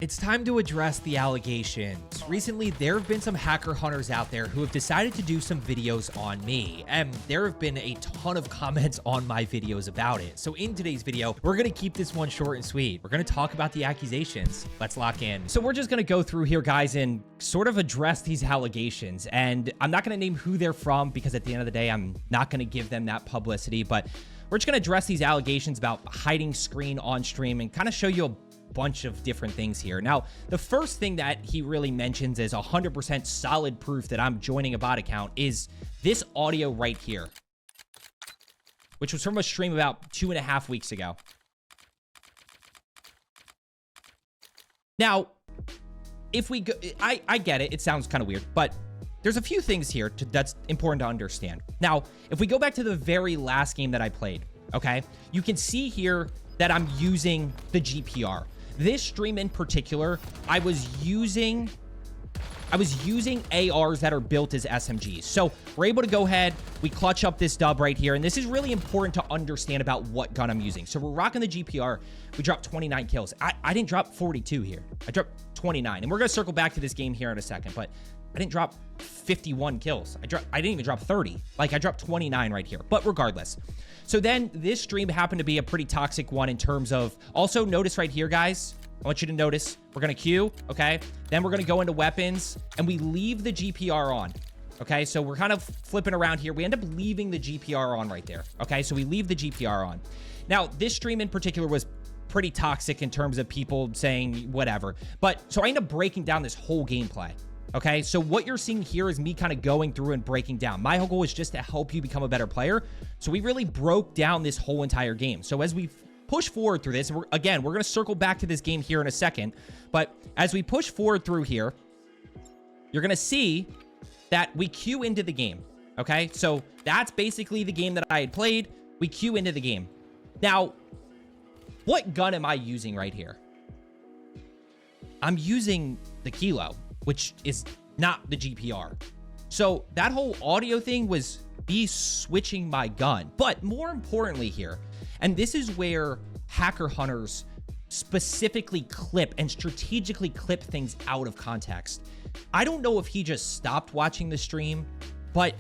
It's time to address the allegations. Recently, there have been some hacker hunters out there who have decided to do some videos on me, and there have been a ton of comments on my videos about it. So in today's video, we're gonna keep this one short and sweet. We're gonna talk about the accusations. Let's lock in. So we're just gonna go through here, guys, and sort of address these allegations. And I'm not gonna name who they're from because at the end of the day, I'm not gonna give them that publicity, but we're just gonna address these allegations about hiding screen on stream and kind of show you a bunch of different things here. Now, the first thing that he really mentions is 100% solid proof that I'm joining a bot account is this audio right here, which was from a stream about 2.5 weeks ago. Now, if we go, I get it. It sounds kind of weird, but there's a few things here that's important to understand. Now, if we go back to the very last game that I played, okay, you can see here that I'm using the GPR. This stream in particular, I was using ARs that are built as SMGs. So we're able to go ahead, we clutch up this dub right here, and this is really important to understand about what gun I'm using. So we're rocking the GPR, we dropped 29 kills. I didn't drop 42 here, I dropped 29, and we're gonna circle back to this game here in a second, but I didn't drop 51 kills. I didn't even drop 30. Like, I dropped 29 right here, but regardless. So then this stream happened to be a pretty toxic one in terms of, also notice right here, guys, I want you to notice, we're gonna queue, okay? Then we're gonna go into weapons and we leave the GPR on, okay? So we're kind of flipping around here. We end up leaving the GPR on right there, okay? So we leave the GPR on. Now, this stream in particular was pretty toxic in terms of people saying whatever, but so I end up breaking down this whole gameplay. Okay, so what you're seeing here is me kind of going through and breaking down. My whole goal is just to help you become a better player. So we really broke down this whole entire game. So as we push forward through this, we're going to circle back to this game here in a second. But as we push forward through here, you're going to see that we queue into the game. Okay, so that's basically the game that I had played. We queue into the game. Now, what gun am I using right here? I'm using the Kilo, which is not the GPR. So that whole audio thing was me switching my gun. But more importantly here, and this is where hacker hunters specifically clip and strategically clip things out of context. I don't know if he just stopped watching the stream, but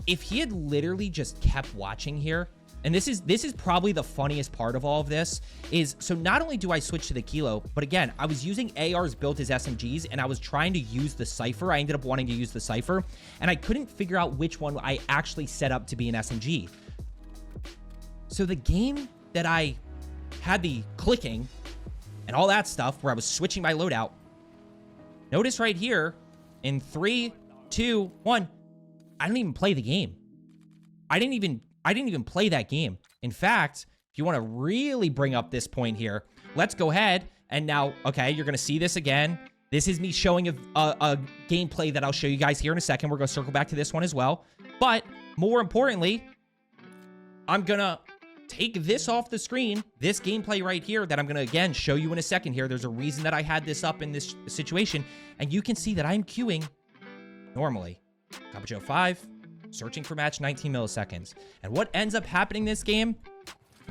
if he had literally just kept watching here, and this is probably the funniest part of all of this, is so not only do I switch to the Kilo, but again, I was using ARs built as SMGs and I was trying to use the Cypher. I ended up wanting to use the Cypher and I couldn't figure out which one I actually set up to be an SMG. So the game that I had the clicking and all that stuff where I was switching my loadout, notice right here in 3, 2, 1, I didn't even play the game. I didn't even play that game. In fact, if you want to really bring up this point here, let's go ahead and now, okay, you're going to see this again. This is me showing a gameplay that I'll show you guys here in a second. We're going to circle back to this one as well. But more importantly, I'm going to take this off the screen, this gameplay right here that I'm going to, again, show you in a second here. There's a reason that I had this up in this situation. And you can see that I'm queuing normally. Capucho 5. Searching for match 19 milliseconds. And what ends up happening this game?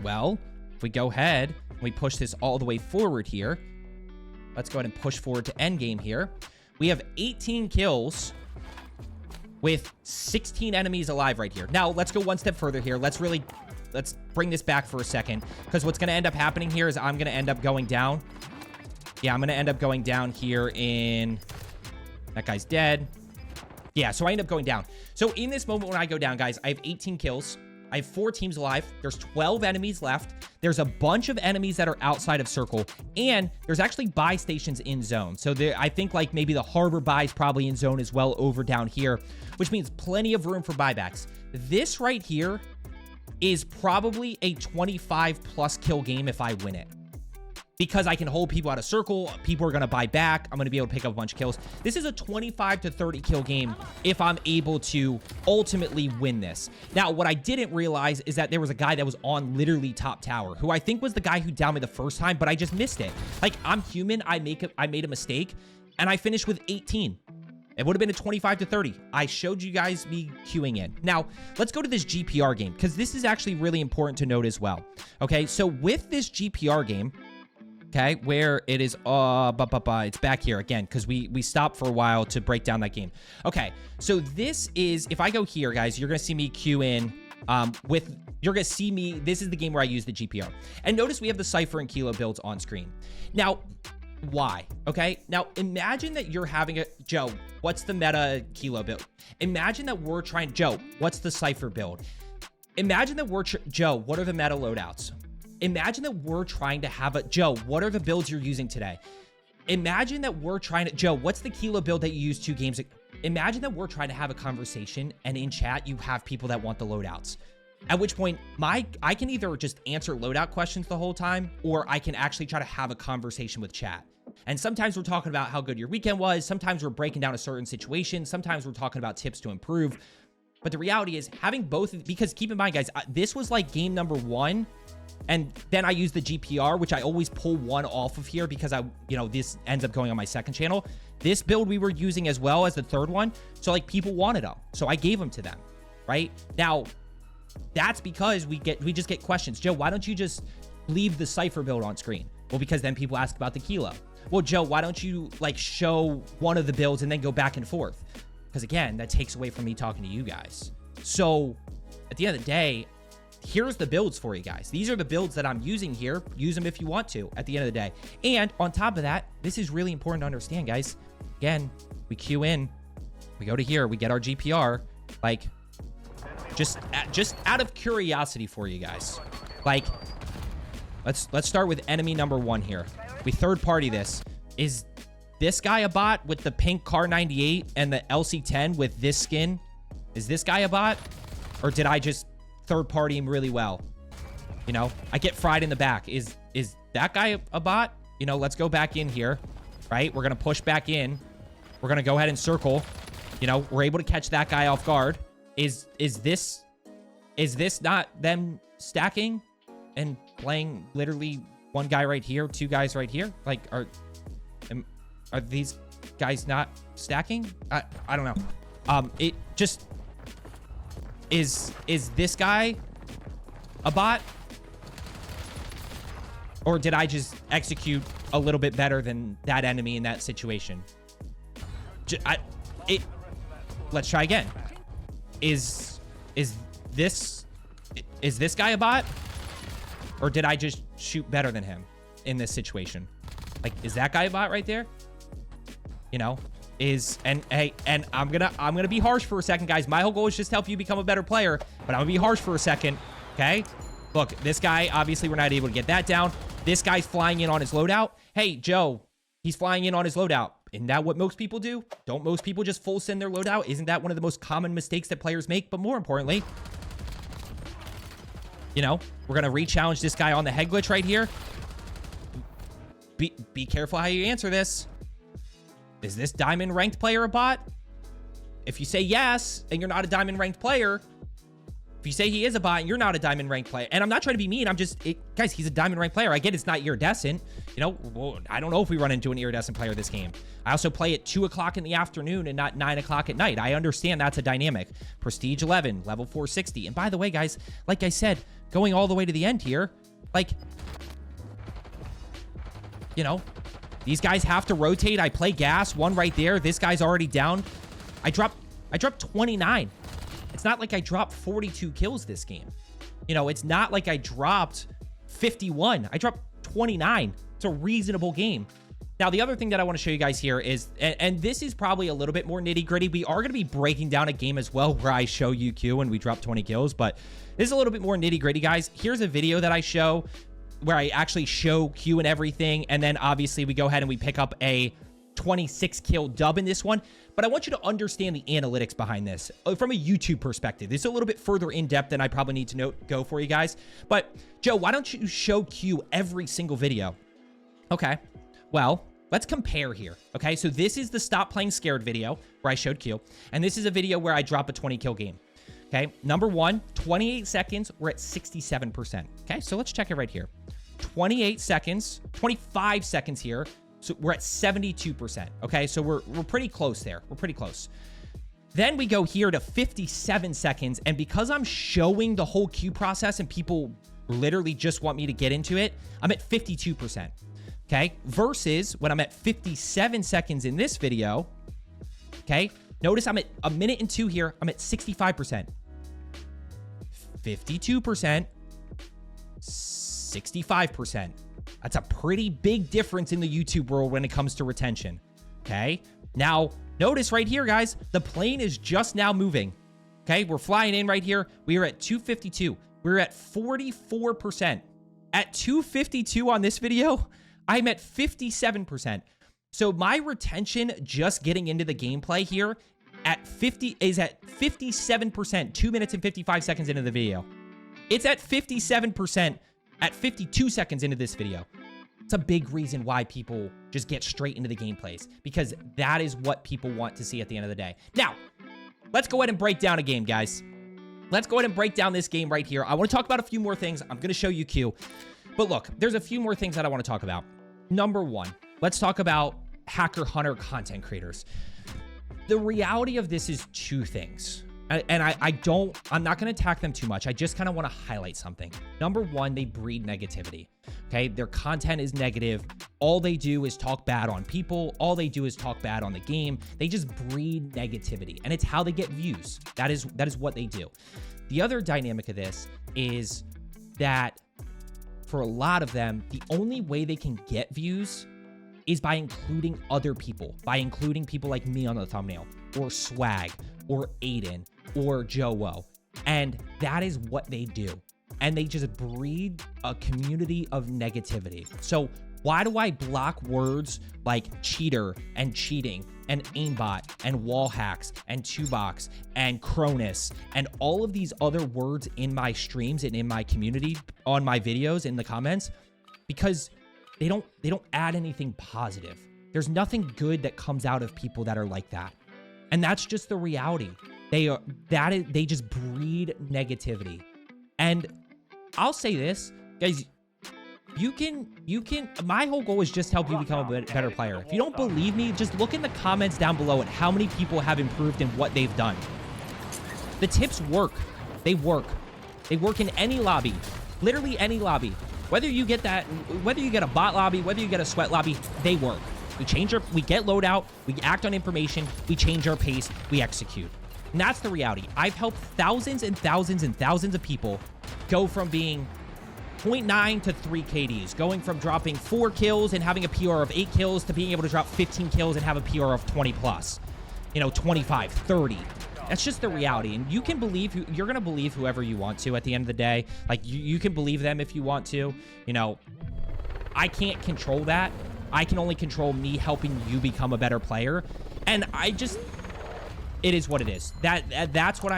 Well, if we go ahead and we push this all the way forward here, let's go ahead and push forward to Endgame here. We have 18 kills with 16 enemies alive right here. Now, let's go one step further here. Let's bring this back for a second, because what's going to end up happening here is I'm going to end up going down. Yeah, I'm going to end up going down here in... That guy's dead. Yeah, so I end up going down. So in this moment when I go down, guys, I have 18 kills. I have 4 teams alive. There's 12 enemies left. There's a bunch of enemies that are outside of circle. And there's actually buy stations in zone. So I think like maybe the harbor buy is probably in zone as well over down here, which means plenty of room for buybacks. This right here is probably a 25 plus kill game if I win it, because I can hold people out of circle. People are going to buy back. I'm going to be able to pick up a bunch of kills. This is a 25 to 30 kill game if I'm able to ultimately win this. Now, what I didn't realize is that there was a guy that was on literally top tower, who I think was the guy who downed me the first time, but I just missed it. Like, I'm human. I made a mistake, and I finished with 18. It would have been a 25 to 30. I showed you guys me queuing in. Now, let's go to this GPR game, because this is actually really important to note as well. Okay, so with this GPR game, Okay, where it is, it's back here again, because we stopped for a while to break down that game. Okay, so this is, if I go here, guys, you're going to see me queue in you're going to see me, this is the game where I use the GPR. And notice we have the Cypher and Kilo builds on screen. Now, why? Okay, now imagine that you're having Joe, what's the meta Kilo build? Imagine that we're trying, Joe, what's the Cypher build? Imagine that Joe, what are the meta loadouts? Imagine that we're trying to have Joe, what are the builds you're using today? Imagine that we're trying to, Joe, what's the Kilo build that you used 2 games ago? Imagine that we're trying to have a conversation and in chat, you have people that want the loadouts. At which point, I can either just answer loadout questions the whole time, or I can actually try to have a conversation with chat. And sometimes we're talking about how good your weekend was. Sometimes we're breaking down a certain situation. Sometimes we're talking about tips to improve. But the reality is having both, because keep in mind, guys, this was like game number 1. And then I use the GPR, which I always pull one off of here because this ends up going on my second channel. This build we were using as well as the third one. So like people wanted them. So I gave them to them, right? Now, that's because we just get questions. Joe, why don't you just leave the Cypher build on screen? Well, because then people ask about the Kilo. Well, Joe, why don't you like show one of the builds and then go back and forth? Because again, that takes away from me talking to you guys. So at the end of the day, here's the builds for you guys. These are the builds that I'm using here. Use them if you want to at the end of the day. And on top of that, this is really important to understand, guys. Again, we queue in, we go to here, we get our GPR, like just out of curiosity for you guys. Like, let's start with enemy number 1 here. We third party this. Is this guy a bot with the pink Car 98 and the LC10 with this skin? Is this guy a bot? Or did I just third party him really well? You know, I get fried in the back. Is that guy a bot? You know, let's go back in here, right? We're going to push back in. We're going to go ahead and circle. You know, we're able to catch that guy off guard. Is this not them stacking and playing literally one guy right here, 2 guys right here? Like, are these guys not stacking? I don't know. It just is this guy a bot? Or did I just execute a little bit better than that enemy in that situation? Let's try again. Is this guy a bot? Or did I just shoot better than him in this situation? Like, is that guy a bot right there? You know, and I'm gonna be harsh for a second, guys. My whole goal is just to help you become a better player, but I'm gonna be harsh for a second, okay? Look, this guy, obviously we're not able to get that down. This guy's flying in on his loadout. Hey, Joe, he's flying in on his loadout. Isn't that what most people do? Don't most people just full send their loadout? Isn't that one of the most common mistakes that players make? But more importantly, you know, we're gonna re-challenge this guy on the head glitch right here. Be careful how you answer this. Is this diamond ranked player a bot? If you say yes, and you're not a diamond ranked player, if you say he is a bot and you're not a diamond ranked player, and I'm not trying to be mean, guys, he's a diamond ranked player. I get it's not iridescent. You know, well, I don't know if we run into an iridescent player this game. I also play at 2 o'clock in the afternoon and not 9 o'clock at night. I understand that's a dynamic. Prestige 11, level 460. And by the way, guys, like I said, going all the way to the end here, like, you know, these guys have to rotate. I play gas, one right there. This guy's already down. I dropped 29. It's not like I dropped 42 kills this game. You know, it's not like I dropped 51. I dropped 29. It's a reasonable game. Now, the other thing that I want to show you guys here is, and this is probably a little bit more nitty gritty. We are going to be breaking down a game as well where I show you Q and we drop 20 kills, but this is a little bit more nitty gritty, guys. Here's a video that I show where I actually show Q and everything. And then obviously we go ahead and we pick up a 26 kill dub in this one. But I want you to understand the analytics behind this from a YouTube perspective. This is a little bit further in depth than I probably need to go for you guys. But Joe, why don't you show Q every single video? Okay, well, let's compare here. Okay, so this is the stop playing scared video where I showed Q. And this is a video where I drop a 20 kill game. Okay, number one, 28 seconds, we're at 67%. Okay, so let's check it right here. 28 seconds, 25 seconds here. So we're at 72%. Okay, so we're pretty close there. We're pretty close. Then we go here to 57 seconds. And because I'm showing the whole queue process and people literally just want me to get into it, I'm at 52%. okay? Versus when I'm at 57 seconds in this video, okay? Notice I'm at a minute and 2 here. I'm at 65%, 52%, 65%. That's a pretty big difference in the YouTube world when it comes to retention, okay? Now, notice right here, guys, the plane is just now moving, okay? We're flying in right here. We are at 252. We're at 44%. At 252 on this video, I'm at 57%. So my retention just getting into the gameplay here is at 57%, 2 minutes and 55 seconds into the video. It's at 57% at 52 seconds into this video. It's a big reason why people just get straight into the gameplays, because that is what people want to see at the end of the day. Now, let's go ahead and break down a game, guys. Let's go ahead and break down this game right here. I want to talk about a few more things. I'm going to show you Q. But look, there's a few more things that I want to talk about. Number one, let's talk about hacker hunter content creators. The reality of this is two things. And I'm not going to attack them too much. I just kind of want to highlight something. Number one, they breed negativity. Okay. Their content is negative. All they do is talk bad on people. All they do is talk bad on the game. They just breed negativity, and it's how they get views. That is what they do. The other dynamic of this is that for a lot of them, the only way they can get views is by including other people, by including people like me on the thumbnail, or Swag, or Aiden, or Joe. And that is what they do. And they just breed a community of negativity. So why do I block words like cheater and cheating and aimbot and wall hacks and 2box and Cronus and all of these other words in my streams and in my community, on my videos, in the comments? Because they don't add anything positive. There's nothing good that comes out of people that are like that. And that's just the reality. They just breed negativity. And I'll say this, guys, you can, my whole goal is just help you become a better player. If you don't believe me, just look in the comments down below at how many people have improved in what they've done. The tips work. They work. They work in any lobby, literally any lobby. Whether you get a bot lobby, whether you get a sweat lobby, they work. We get loadout, we act on information, we change our pace, we execute. And that's the reality. I've helped thousands and thousands and thousands of people go from being 0.9 to 3 KDs, going from dropping 4 kills and having a PR of 8 kills to being able to drop 15 kills and have a PR of 20 plus, 25, 30. That's just the reality. And you can believe, you're going to believe whoever you want to at the end of the day. Like, you can believe them if you want to. I can't control that. I can only control me helping you become a better player. And it is what it is. That's what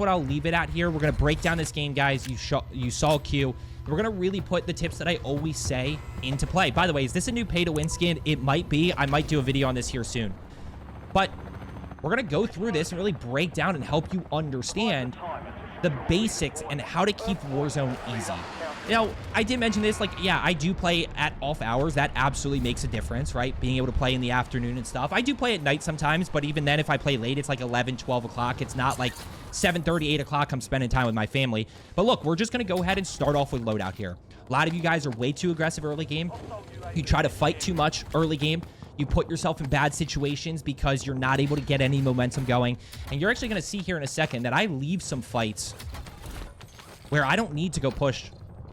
I'll leave it at here. We're going to break down this game, guys. You saw Q. We're going to really put the tips that I always say into play. By the way, is this a new pay-to-win skin? It might be. I might do a video on this here soon. But we're going to go through this and really break down and help you understand the basics and how to keep Warzone easy. I did mention this, I do play at off hours. That absolutely makes a difference, right? Being able to play in the afternoon and stuff. I do play at night sometimes, but even then, if I play late, it's like 11, 12 o'clock. It's not like 7:30, 8 o'clock I'm spending time with my family. But look, we're just going to go ahead and start off with loadout here. A lot of you guys are way too aggressive early game. You try to fight too much early game. You put yourself in bad situations because you're not able to get any momentum going. And you're actually going to see here in a second that I leave some fights where I don't need to go push,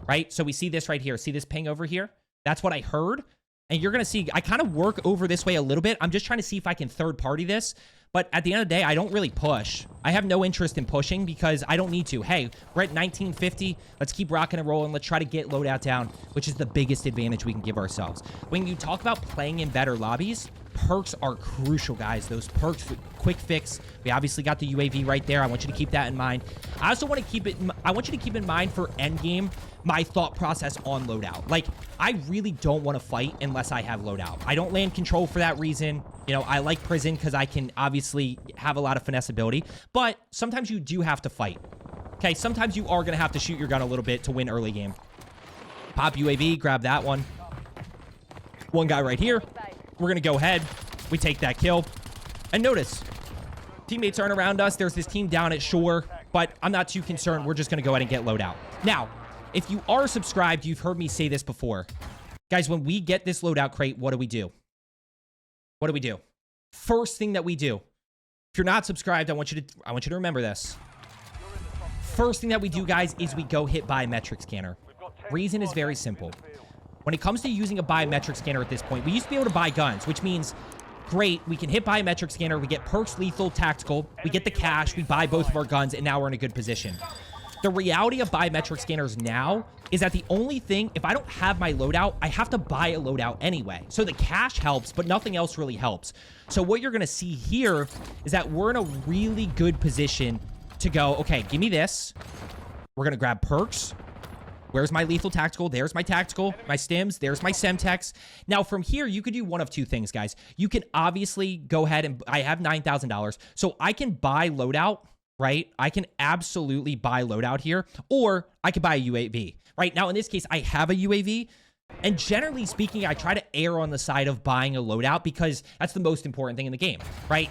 right? So we see this right here. See this ping over here? That's what I heard. And you're going to see, I kind of work over this way a little bit. I'm just trying to see if I can third party this. But at the end of the day, I don't really push. I have no interest in pushing because I don't need to. Hey, we're at 1950. Let's keep rocking and rolling. Let's try to get loadout down, which is the biggest advantage we can give ourselves. When you talk about playing in better lobbies, perks are crucial, guys. Those perks, quick fix. We obviously got the UAV right there. I want you to keep that in mind. I also want to keep it, I want you to keep in mind for endgame, my thought process on loadout. Like, I really don't want to fight unless I have loadout. I don't land control for that reason. I like prison because I can obviously have a lot of finesse ability, but sometimes you do have to fight. Okay, sometimes you are going to have to shoot your gun a little bit to win early game. Pop UAV, grab that one. One guy right here. We're going to go ahead. We take that kill. And notice, teammates aren't around us. There's this team down at shore, but I'm not too concerned. We're just going to go ahead and get loadout. Now, if you are subscribed, you've heard me say this before. Guys, when we get this loadout crate, what do we do? What do we do? First thing that we do. If you're not subscribed, I want you to remember this. First thing that we do, guys, is we go hit biometric scanner. Reason is very simple. When it comes to using a biometric scanner at this point, we used to be able to buy guns, which means, great, we can hit biometric scanner, we get perks, lethal, tactical, we get the cash, we buy both of our guns, and now we're in a good position. The reality of biometric scanners now is that the only thing, if I don't have my loadout, I have to buy a loadout anyway. So the cash helps, but nothing else really helps. So what you're going to see here is that we're in a really good position to go, okay, give me this. We're going to grab perks. Where's my lethal tactical? There's my tactical, my stims. There's my semtex. Now, from here, you could do one of two things, guys. You can obviously go ahead and I have $9,000. So I can buy loadout, right? I can absolutely buy loadout here, or I could buy a UAV, right? Now, in this case, I have a UAV. And generally speaking, I try to err on the side of buying a loadout because that's the most important thing in the game, right?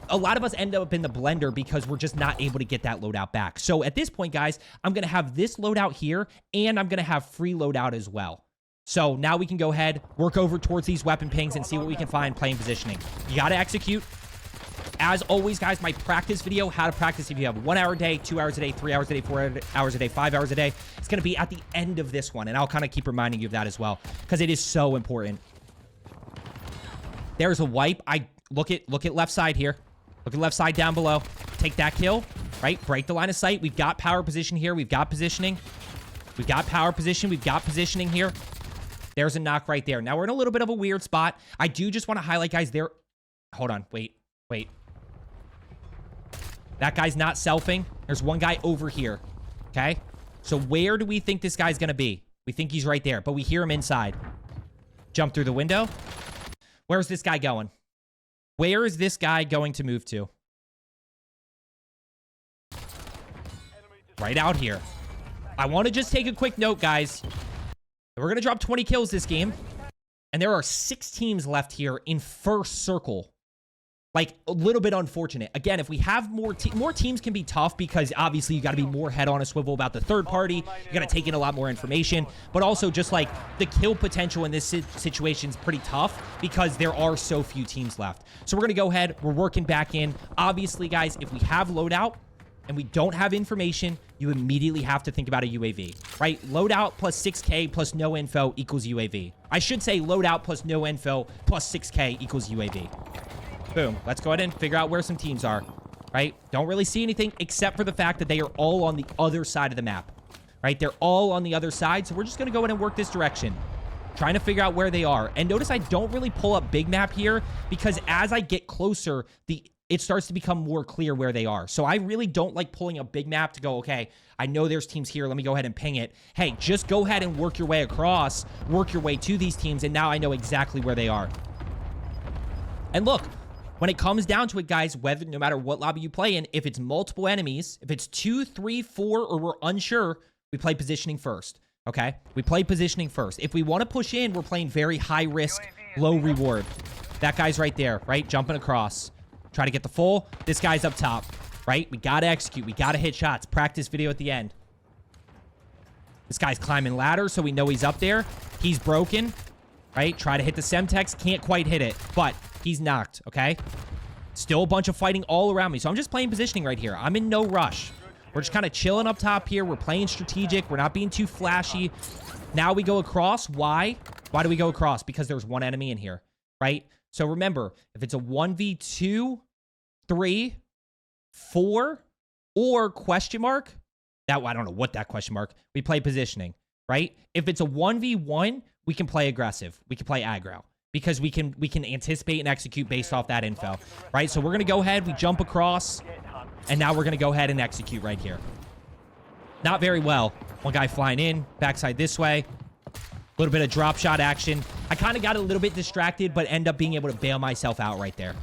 A lot of us end up in the blender because we're just not able to get that loadout back. So at this point, guys, I'm going to have this loadout here, and I'm going to have free loadout as well. So now we can go ahead, work over towards these weapon pings, and see what we can find playing positioning. You got to execute. As always, guys, my practice video, how to practice if you have 1 hour a day, 2 hours a day, 3 hours a day, 4 hours a day, 5 hours a day. It's going to be at the end of this one, and I'll kind of keep reminding you of that as well because it is so important. There's a wipe. Look at left side here. Look at left side down below. Take that kill, right? Break the line of sight. We've got power position here. We've got positioning. We've got power position. We've got positioning here. There's a knock right there. Now, we're in a little bit of a weird spot. I do just want to highlight, guys, there. Hold on. Wait. That guy's not selfing. There's one guy over here, okay? So where do we think this guy's going to be? We think he's right there, but we hear him inside. Jump through the window. Where's this guy going? Where is this guy going to move to? Right out here. I want to just take a quick note, guys. We're going to drop 20 kills this game. And there are 6 teams left here in first circle. Like, a little bit unfortunate. Again, if we have more teams can be tough because obviously you got to be more head on a swivel about the third party. You got to take in a lot more information. But also just like the kill potential in this situation is pretty tough because there are so few teams left. So we're going to go ahead. We're working back in. Obviously, guys, if we have loadout and we don't have information, you immediately have to think about a UAV, right? Loadout plus 6K plus no info equals UAV. I should say loadout plus no info plus 6K equals UAV. Boom. Let's go ahead and figure out where some teams are, right? Don't really see anything except for the fact that they are all on the other side of the map, right? They're all on the other side, so we're just going to go ahead and work this direction, trying to figure out where they are. And notice I don't really pull up big map here because as I get closer, it starts to become more clear where they are. So I really don't like pulling a big map to go, okay, I know there's teams here. Let me go ahead and ping it. Hey, just go ahead and work your way across, work your way to these teams, and now I know exactly where they are. And look, when it comes down to it, guys, no matter what lobby you play in, if it's multiple enemies, if it's 2, 3, 4, or we're unsure, we play positioning first, okay? We play positioning first. If we want to push in, we're playing very high risk, low reward. That guy's right there, right? Jumping across. Try to get the full. This guy's up top, right? We got to execute. We got to hit shots. Practice video at the end. This guy's climbing ladders, so we know he's up there. He's broken, right? Try to hit the semtex. Can't quite hit it, but he's knocked, okay? Still a bunch of fighting all around me. So I'm just playing positioning right here. I'm in no rush. We're just kind of chilling up top here. We're playing strategic. We're not being too flashy. Now we go across. Why? Why do we go across? Because there's one enemy in here, right? So remember, if it's a 1v2, 3, 4, or question mark, I don't know what that question mark, we play positioning, right? If it's a 1v1, we can play aggressive. We can play aggro. Because we can anticipate and execute based off that info, right? So we're going to go ahead, we jump across, and now we're going to go ahead and execute right here. Not very well. One guy flying in, backside this way. A little bit of drop shot action. I kind of got a little bit distracted, but end up being able to bail myself out right there.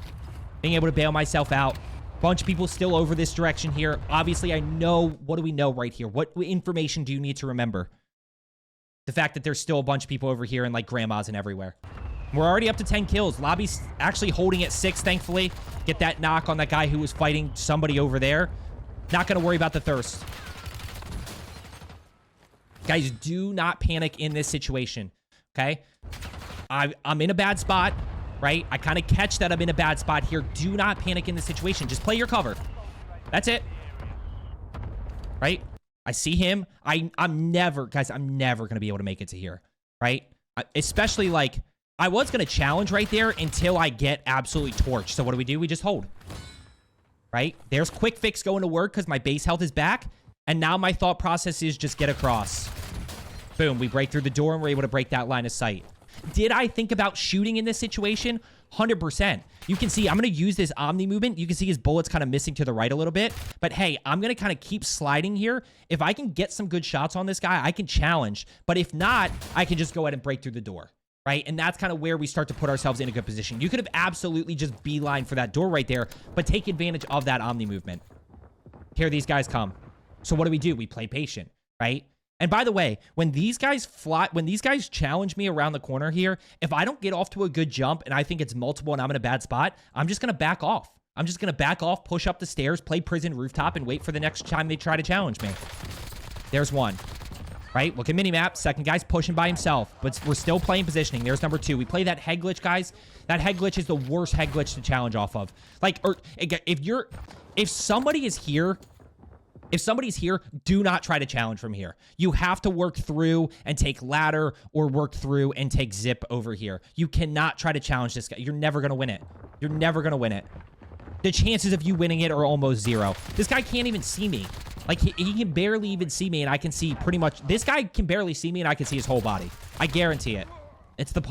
Being able to bail myself out. Bunch of people still over this direction here. Obviously, I know, what do we know right here? What information do you need to remember? The fact that there's still a bunch of people over here and like grandmas and everywhere. We're already up to 10 kills. Lobby's actually holding at 6, thankfully. Get that knock on that guy who was fighting somebody over there. Not going to worry about the thirst. Guys, do not panic in this situation. okay? I'm in a bad spot, right? I kind of catch that I'm in a bad spot here. Do not panic in the situation. Just play your cover. That's it. Right? I see him. I'm never, guys, I'm never going to be able to make it to here, right? Especially, like, I was going to challenge right there until I get absolutely torched. So what do? We just hold, right? There's quick fix going to work because my base health is back. And now my thought process is just get across. Boom, we break through the door and we're able to break that line of sight. Did I think about shooting in this situation? 100%. You can see I'm going to use this Omni movement. You can see his bullets kind of missing to the right a little bit. But hey, I'm going to kind of keep sliding here. If I can get some good shots on this guy, I can challenge. But if not, I can just go ahead and break through the door, right? And that's kind of where we start to put ourselves in a good position. You could have absolutely just beeline for that door right there, but take advantage of that Omni movement. Here these guys come. So what do? We play patient, right? And by the way, when these guys challenge me around the corner here, if I don't get off to a good jump and I think it's multiple and I'm in a bad spot, I'm just going to back off. I'm just going to back off, push up the stairs, play prison rooftop, and wait for the next time they try to challenge me. There's one, right? Look at minimap. Second guy's pushing by himself, but we're still playing positioning. There's number 2. We play that head glitch, guys. That head glitch is the worst head glitch to challenge off of. Like, or if somebody is here, if somebody's here, do not try to challenge from here. You have to work through and take ladder or work through and take zip over here. You cannot try to challenge this guy. You're never going to win it. You're never going to win it. The chances of you winning it are almost 0. This guy can't even see me. Like, he can barely even see me, and I can see pretty much... This guy can barely see me, and I can see his whole body. I guarantee it. It's the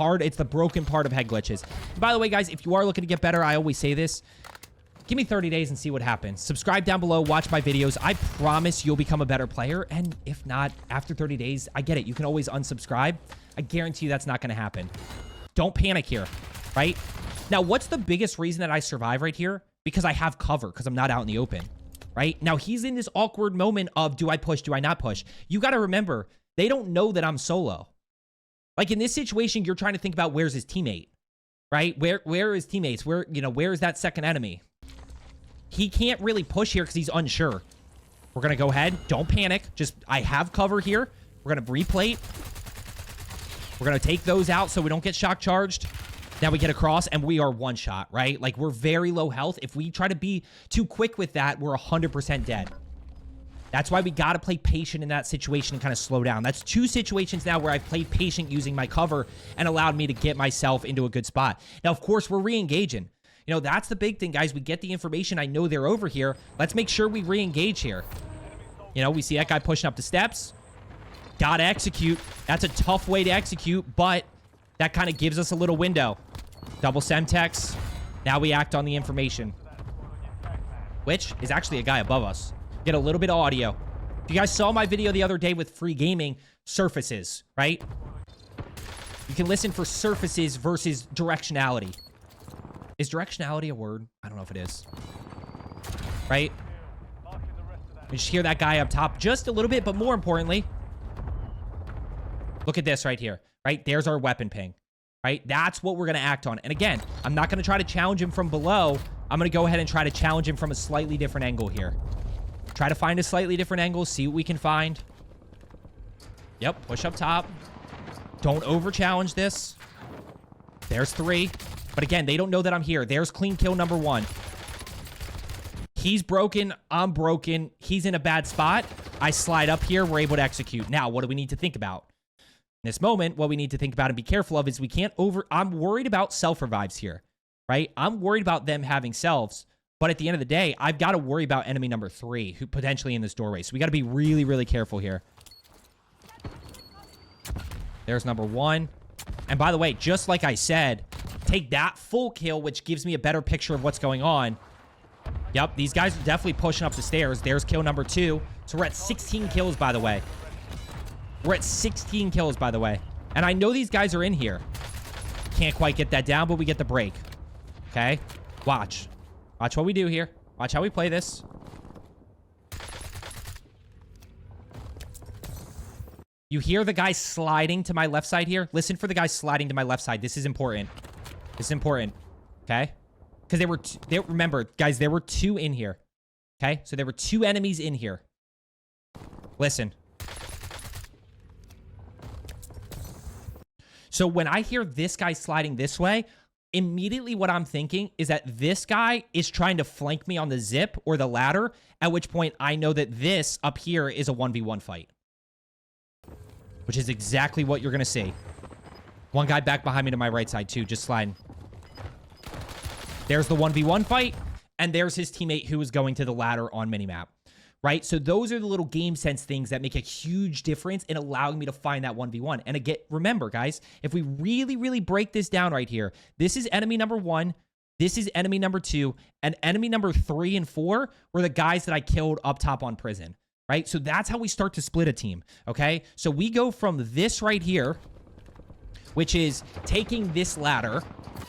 broken part of head glitches. And by the way, guys, if you are looking to get better, I always say this. Give me 30 days and see what happens. Subscribe down below. Watch my videos. I promise you'll become a better player. And if not, after 30 days, I get it. You can always unsubscribe. I guarantee you that's not going to happen. Don't panic here, right? Now, what's the biggest reason that I survive right here? Because I have cover, because I'm not out in the open, right? Now, he's in this awkward moment of, do I push, do I not push? You got to remember, they don't know that I'm solo. Like, in this situation, you're trying to think about where's his teammate, right? Where are his teammates? Where is that second enemy? He can't really push here because he's unsure. We're going to go ahead. Don't panic. Just, I have cover here. We're going to replate. We're going to take those out so we don't get shock charged. Now we get across, and we are one shot, right? Like, we're very low health. If we try to be too quick with that, we're 100% dead. That's why we got to play patient in that situation and kind of slow down. That's 2 situations now where I've played patient using my cover and allowed me to get myself into a good spot. Now, of course, we're re-engaging. You know, that's the big thing, guys. We get the information. I know they're over here. Let's make sure we re-engage here. You know, we see that guy pushing up the steps. Gotta execute. That's a tough way to execute, but that kind of gives us a little window. Double Semtex. Now we act on the information, which is actually a guy above us. Get a little bit of audio. If you guys saw my video the other day with free gaming, surfaces, right? You can listen for surfaces versus directionality. Is directionality a word? I don't know if it is. Right? You just hear that guy up top just a little bit, but more importantly, look at this right here, right? There's our weapon ping, right? That's what we're going to act on. And again, I'm not going to try to challenge him from below. I'm going to go ahead and try to challenge him from a slightly different angle here. Try to find a slightly different angle, see what we can find. Yep, push up top. Don't over-challenge this. There's 3. But again, they don't know that I'm here. There's clean kill number 1. He's broken. I'm broken. He's in a bad spot. I slide up here. We're able to execute. Now, what do we need to think about? In this moment, what we need to think about and be careful of is we can't I'm worried about self-revives here, right? I'm worried about them having selves. But at the end of the day, I've got to worry about enemy number 3, who potentially in this doorway. So we got to be really, really careful here. There's number 1. And by the way, just like I said, take that full kill, which gives me a better picture of what's going on. Yep, these guys are definitely pushing up the stairs. There's kill number 2. So we're at 16 kills, by the way. We're at 16 kills, by the way. And I know these guys are in here. Can't quite get that down, but we get the break. Okay? Watch. Watch what we do here. Watch how we play this. You hear the guy sliding to my left side here? Listen for the guy sliding to my left side. This is important. This is important. Okay? Because remember, guys, there were 2 in here. Okay? So there were 2 enemies in here. Listen. So when I hear this guy sliding this way, immediately what I'm thinking is that this guy is trying to flank me on the zip or the ladder, at which point I know that this up here is a 1v1 fight. Which is exactly what you're going to see. One guy back behind me to my right side too, just sliding. There's the 1v1 fight, and there's his teammate who is going to the ladder on minimap. Right? So those are the little game sense things that make a huge difference in allowing me to find that 1v1. And again, remember, guys, if we really, really break this down right here, this is enemy number 1, this is enemy number 2, and enemy number 3 and 4 were the guys that I killed up top on prison. Right? So that's how we start to split a team. Okay? So we go from this right here, which is taking this ladder,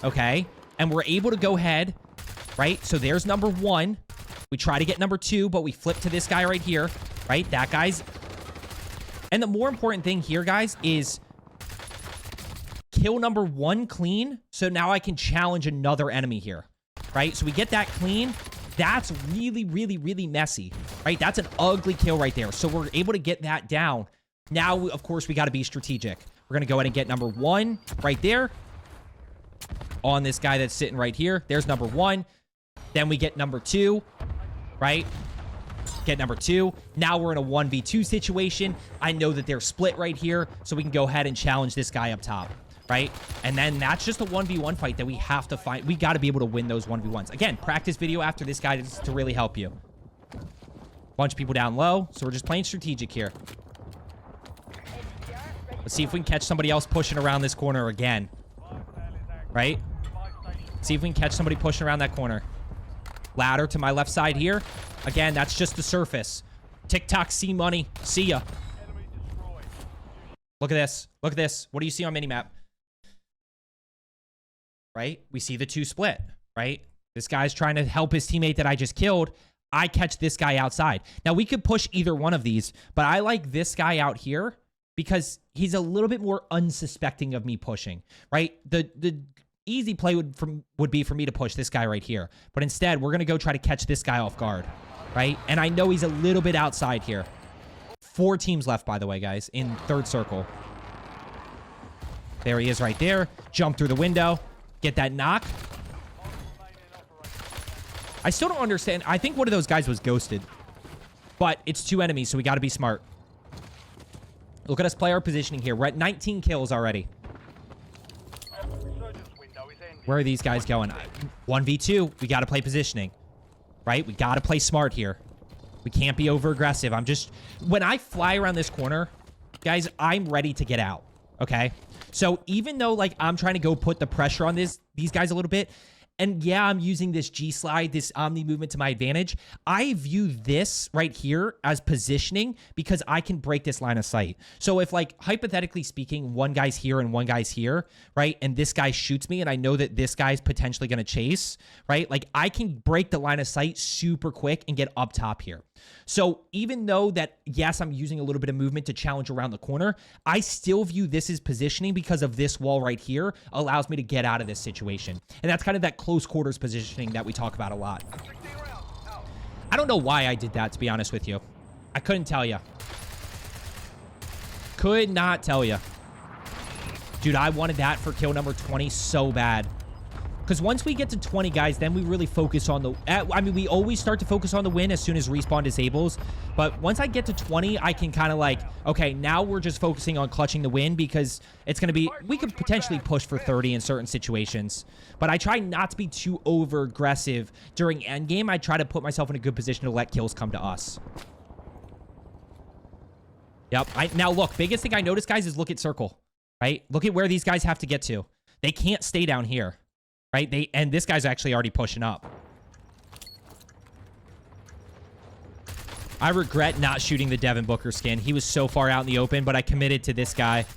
okay? And we're able to go ahead, right? So there's number 1. We try to get number 2, but we flip to this guy right here, right? That guy's... And the more important thing here, guys, is kill number 1 clean, so now I can challenge another enemy here, right? So we get that clean. That's really, really, really messy, right? That's an ugly kill right there. So we're able to get that down. Now, of course, we got to be strategic. We're going to go ahead and get number 1 right there on this guy that's sitting right here. There's number 1. Then we get number 2. Right? Get number 2. Now we're in a 1v2 situation. I know that they're split right here, so we can go ahead and challenge this guy up top, right? And then that's just a 1v1 fight that we have to find. We got to be able to win those 1v1s. Again, practice video after this guy to really help you. Bunch of people down low, so we're just playing strategic here. Let's see if we can catch somebody else pushing around this corner again. Right? See if we can catch somebody pushing around that corner. Ladder to my left side here. Again, that's just the surface. TikTok, see money. See ya. Look at this. Look at this. What do you see on minimap? Right? We see the 2 split. Right? This guy's trying to help his teammate that I just killed. I catch this guy outside. Now, we could push either one of these, but I like this guy out here because he's a little bit more unsuspecting of me pushing. Right? The easy play would be for me to push this guy right here. But instead, we're going to go try to catch this guy off guard, right? And I know he's a little bit outside here. 4 teams left, by the way, guys, in 3rd circle. There he is right there. Jump through the window. Get that knock. I still don't understand. I think one of those guys was ghosted. But it's 2 enemies, so we got to be smart. Look at us play our positioning here. We're at 19 kills already. Where are these guys going? 1v2. We got to play positioning, right? We got to play smart here. We can't be over aggressive. When I fly around this corner, guys, I'm ready to get out. Okay. So even though like I'm trying to go put the pressure on these guys a little bit, and yeah, I'm using this G slide, this omni movement to my advantage, I view this right here as positioning because I can break this line of sight. So if like hypothetically speaking, one guy's here and one guy's here, right? And this guy shoots me and I know that this guy's potentially going to chase, right? Like I can break the line of sight super quick and get up top here. So even though that, yes, I'm using a little bit of movement to challenge around the corner, I still view this as positioning because of this wall right here allows me to get out of this situation. And that's kind of that close quarters positioning that we talk about a lot. I don't know why I did that, to be honest with you. I couldn't tell you. Could not tell you. Dude, I wanted that for kill number 20 so bad. Because once we get to 20, guys, then we really focus on the... I mean, we always start to focus on the win as soon as respawn disables. But once I get to 20, I can kind of like... Okay, now we're just focusing on clutching the win because it's going to be... We could potentially push for 30 in certain situations. But I try not to be too over-aggressive during endgame. I try to put myself in a good position to let kills come to us. Yep. Now, look, biggest thing I noticed, guys, is look at circle. Right? Look at where these guys have to get to. They can't stay down here. Right? And this guy's actually already pushing up. I regret not shooting the Devin Booker skin. He was so far out in the open, but I committed to this guy.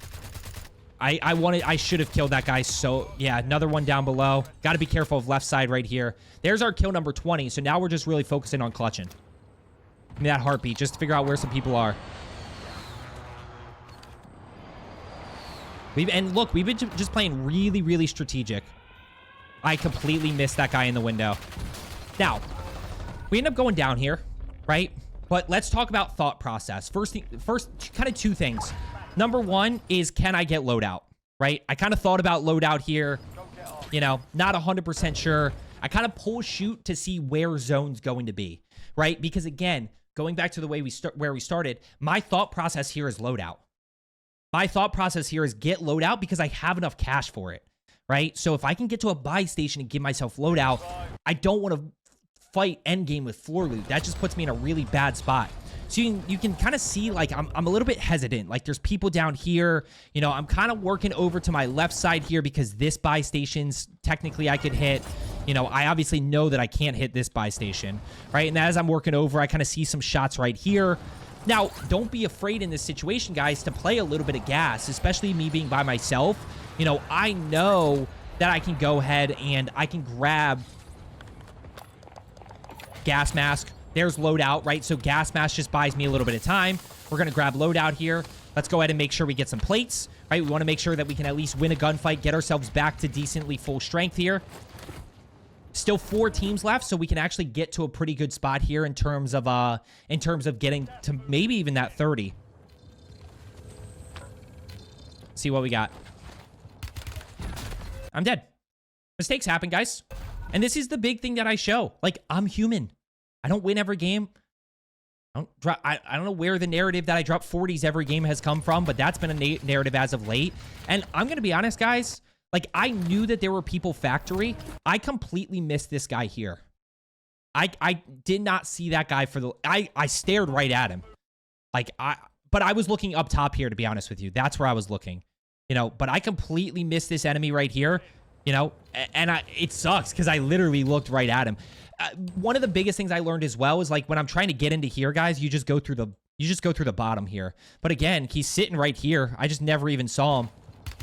I should have killed that guy. So yeah, another one down below. Got to be careful of left side right here. There's our kill number 20. So now we're just really focusing on clutching. Give me that heartbeat just to figure out where some people are. And look, we've been just playing really, really strategic. I completely missed that guy in the window. Now, we end up going down here, right? But let's talk about thought process. First, kind of 2 things. Number 1 is, can I get loadout, right? I kind of thought about loadout here, you know, not 100% sure. I kind of pull shoot to see where zone's going to be, right? Because again, going back to the way where we started, my thought process here is loadout. My thought process here is get loadout because I have enough cash for it, right? So if I can get to a buy station and give myself loadout, I don't want to fight endgame with floor loot. That just puts me in a really bad spot. So you can kind of see, like, I'm a little bit hesitant. Like, there's people down here. You know, I'm kind of working over to my left side here because this buy station's technically I could hit. You know, I obviously know that I can't hit this buy station, right? And as I'm working over, I kind of see some shots right here. Now, don't be afraid in this situation, guys, to play a little bit of gas, especially me being by myself. You know, I know that I can go ahead and I can grab gas mask. There's loadout, right? So gas mask just buys me a little bit of time. We're going to grab loadout here. Let's go ahead and make sure we get some plates, right? We want to make sure that we can at least win a gunfight, get ourselves back to decently full strength here. Still 4 teams left, so we can actually get to a pretty good spot here in terms of getting to maybe even that 30. See what we got. I'm dead. Mistakes happen, guys. And this is the big thing that I show. Like, I'm human. I don't win every game. I don't know where the narrative that I drop 40s every game has come from, but that's been a narrative as of late. And I'm going to be honest, guys. Like, I knew that there were people factory. I completely missed this guy here. I did not see that guy for the... I stared right at him. Like, but I was looking up top here, to be honest with you. That's where I was looking. You know, but I completely missed this enemy right here. You know, and it sucks because I literally looked right at him. One of the biggest things I learned as well is, like, when I'm trying to get into here, guys, you just go through the bottom here. But again, he's sitting right here. I just never even saw him.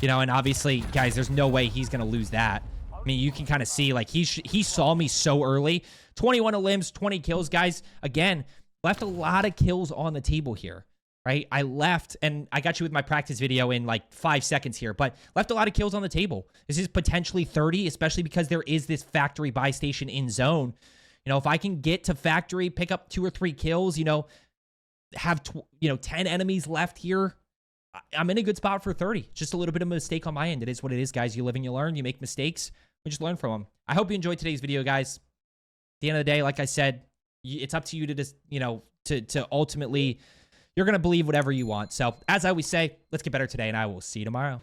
You know, and obviously, guys, there's no way he's going to lose that. I mean, you can kind of see, like, he saw me so early. 21 limbs, 20 kills, guys. Again, left a lot of kills on the table here, right? I left, and I got you with my practice video in, like, 5 seconds here, but left a lot of kills on the table. This is potentially 30, especially because there is this factory buy station in zone. You know, if I can get to factory, pick up 2 or 3 kills, you know, have, 10 enemies left here, I'm in a good spot for 30. Just a little bit of a mistake on my end. It is what it is, guys. You live and you learn. You make mistakes. We just learn from them. I hope you enjoyed today's video, guys. At the end of the day, like I said, it's up to you to just, to ultimately, you're going to believe whatever you want. So, as I always say, let's get better today, and I will see you tomorrow.